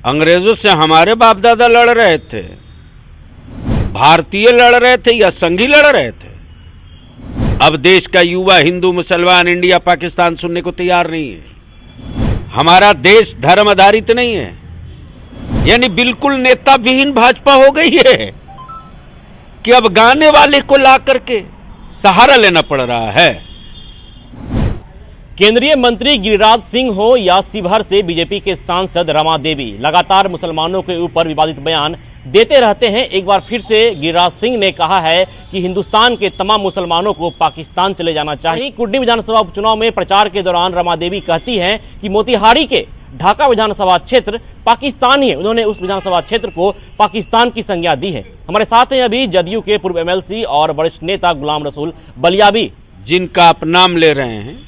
अंग्रेजों से हमारे बाप दादा लड़ रहे थे, भारतीय लड़ रहे थे या संघी लड़ रहे थे। अब देश का युवा हिंदू मुसलमान इंडिया पाकिस्तान सुनने को तैयार नहीं है। हमारा देश धर्म आधारित नहीं है, यानी बिल्कुल नेता विहीन भाजपा हो गई है कि अब गाने वाले को ला करके सहारा लेना पड़ रहा है। केंद्रीय मंत्री गिरिराज सिंह हो या शिवहर से बीजेपी के सांसद रमा देवी लगातार मुसलमानों के ऊपर विवादित बयान देते रहते हैं। एक बार फिर से गिरिराज सिंह ने कहा है कि हिंदुस्तान के तमाम मुसलमानों को पाकिस्तान चले जाना चाहिए। कुंडली विधानसभा उपचुनाव में प्रचार के दौरान रमा देवी कहती हैं कि मोतिहारी के ढाका विधानसभा क्षेत्र पाकिस्तान ही है। उन्होंने उस विधानसभा क्षेत्र को पाकिस्तान की संज्ञा दी है। हमारे साथ हैं अभी जदयू के पूर्व एमएलसी और वरिष्ठ नेता गुलाम रसूल बलियाबी। जिनका आप नाम ले रहे हैं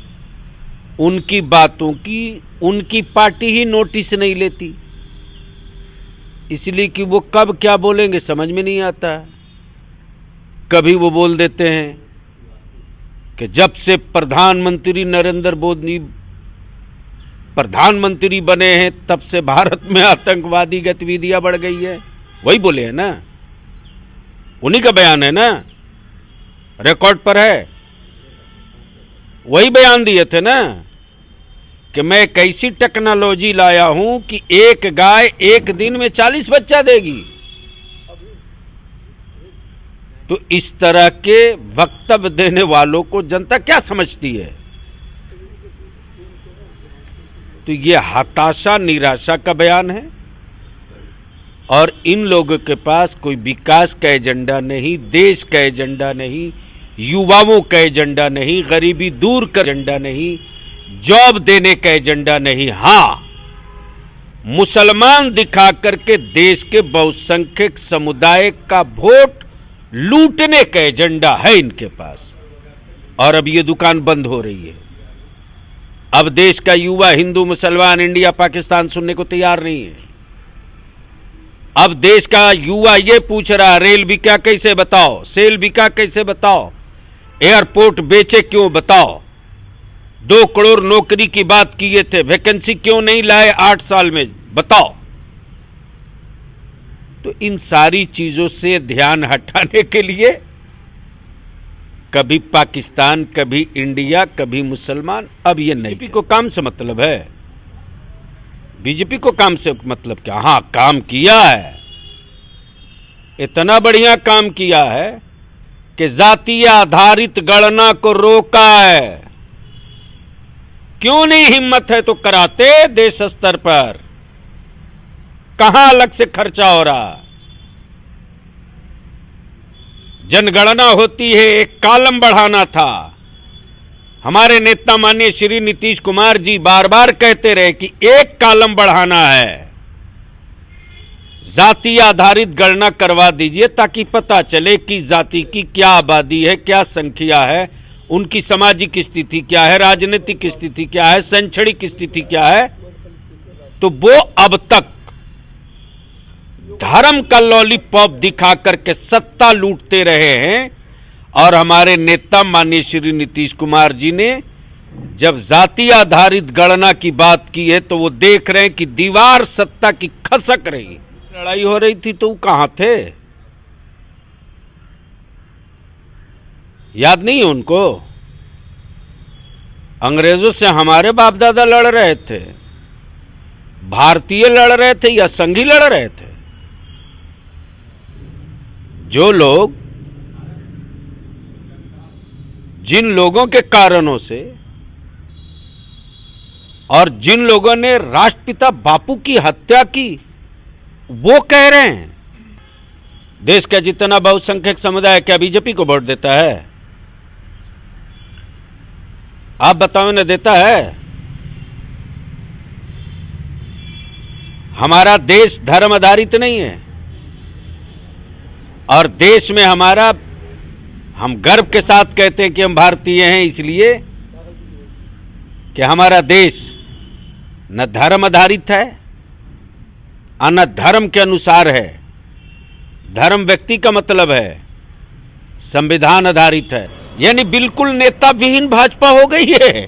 उनकी बातों की उनकी पार्टी ही नोटिस नहीं लेती, इसलिए कि वो कब क्या बोलेंगे समझ में नहीं आता। कभी वो बोल देते हैं कि जब से प्रधानमंत्री नरेंद्र मोदी प्रधानमंत्री बने हैं तब से भारत में आतंकवादी गतिविधियां बढ़ गई है। वही बोले हैं ना, उन्हीं का बयान है ना, रिकॉर्ड पर है। वही बयान दिए थे ना कि मैं एक ऐसी टेक्नोलॉजी लाया हूं कि एक गाय एक दिन में 40 बच्चा देगी। तो इस तरह के वक्तव्य देने वालों को जनता क्या समझती है? तो ये हताशा निराशा का बयान है और इन लोगों के पास कोई विकास का एजेंडा नहीं, देश का एजेंडा नहीं, युवाओं का एजेंडा नहीं, गरीबी दूर का एजेंडा नहीं, जॉब देने का एजेंडा नहीं। हां, मुसलमान दिखा करके देश के बहुसंख्यक समुदाय का वोट लूटने का एजेंडा है इनके पास। और अब ये दुकान बंद हो रही है। अब देश का युवा हिंदू मुसलमान इंडिया पाकिस्तान सुनने को तैयार नहीं है। अब देश का युवा ये पूछ रहा, रेल बिका कैसे बताओ, सेल बिका कैसे बताओ, एयरपोर्ट बेचे क्यों बताओ, 2 करोड़ नौकरी की बात किए थे, वैकेंसी क्यों नहीं लाए 8 साल में बताओ। तो इन सारी चीजों से ध्यान हटाने के लिए कभी पाकिस्तान, कभी इंडिया, कभी मुसलमान। अब ये नहीं, बीजेपी को काम से मतलब है। बीजेपी को काम से मतलब क्या? हां, काम किया है, इतना बढ़िया काम किया है कि जातीय आधारित गणना को रोका है। क्यों नहीं हिम्मत है तो कराते देश स्तर पर। कहां अलग से खर्चा हो रहा? जनगणना होती है, एक कॉलम बढ़ाना था। हमारे नेता माननीय श्री नीतीश कुमार जी बार बार कहते रहे कि एक कॉलम बढ़ाना है, जाति आधारित गणना करवा दीजिए ताकि पता चले कि जाति की क्या आबादी है, क्या संख्या है, उनकी सामाजिक स्थिति क्या है, राजनीतिक स्थिति क्या है, शैक्षणिक स्थिति क्या है। तो वो अब तक धर्म का लॉलीपॉप दिखा करके सत्ता लूटते रहे हैं। और हमारे नेता माननीय श्री नीतीश कुमार जी ने जब जाति आधारित गणना की बात की है तो वो देख रहे हैं कि दीवार सत्ता की खसक रही। लड़ाई हो रही थी तो वो कहां थे? याद नहीं है उनको? अंग्रेजों से हमारे बाप दादा लड़ रहे थे, भारतीय लड़ रहे थे या संघी लड़ रहे थे। जो लोग, जिन लोगों के कारणों से और जिन लोगों ने राष्ट्रपिता बापू की हत्या की, वो कह रहे हैं देश का जितना बहुसंख्यक समुदाय क्या बीजेपी को वोट देता है? आप बताओ ना, देता है? हमारा देश धर्म आधारित नहीं है और देश में हमारा, हम गर्व के साथ कहते हैं कि हम भारतीय हैं, इसलिए कि हमारा देश न धर्म आधारित है और न धर्म के अनुसार है। धर्म व्यक्ति का मतलब है, संविधान आधारित है। यानी बिल्कुल नेता विहीन भाजपा हो गई है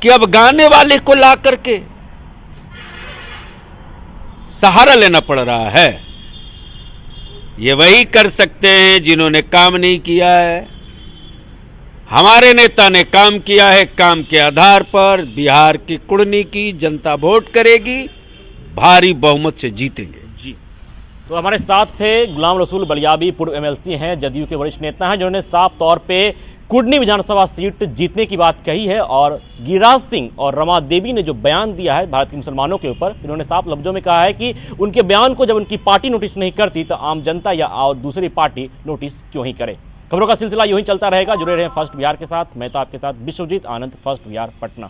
कि अब गाने वाले को ला करके सहारा लेना पड़ रहा है। ये वही कर सकते हैं जिन्होंने काम नहीं किया है। हमारे नेता ने काम किया है, काम के आधार पर बिहार की कुड़नी की जनता वोट करेगी, भारी बहुमत से जीतेंगे। जी, तो हमारे साथ थे गुलाम रसूल बलियाबी, पूर्व एमएलसी हैं, जदयू के वरिष्ठ नेता हैं, जिन्होंने साफ तौर पे कुडनी विधानसभा सीट जीतने की बात कही है। और गिरिराज सिंह और रमा देवी ने जो बयान दिया है भारत के मुसलमानों के ऊपर, इन्होंने साफ लफ्जों में कहा है कि उनके बयान को जब उनकी पार्टी नोटिस नहीं करती तो आम जनता या और दूसरी पार्टी नोटिस क्यों ही करे। खबरों का सिलसिला यूं ही चलता रहेगा। जुड़े रहें फर्स्ट बिहार के साथ। मैं तो आपके साथ विश्वजीत आनंद, फर्स्ट बिहार, पटना।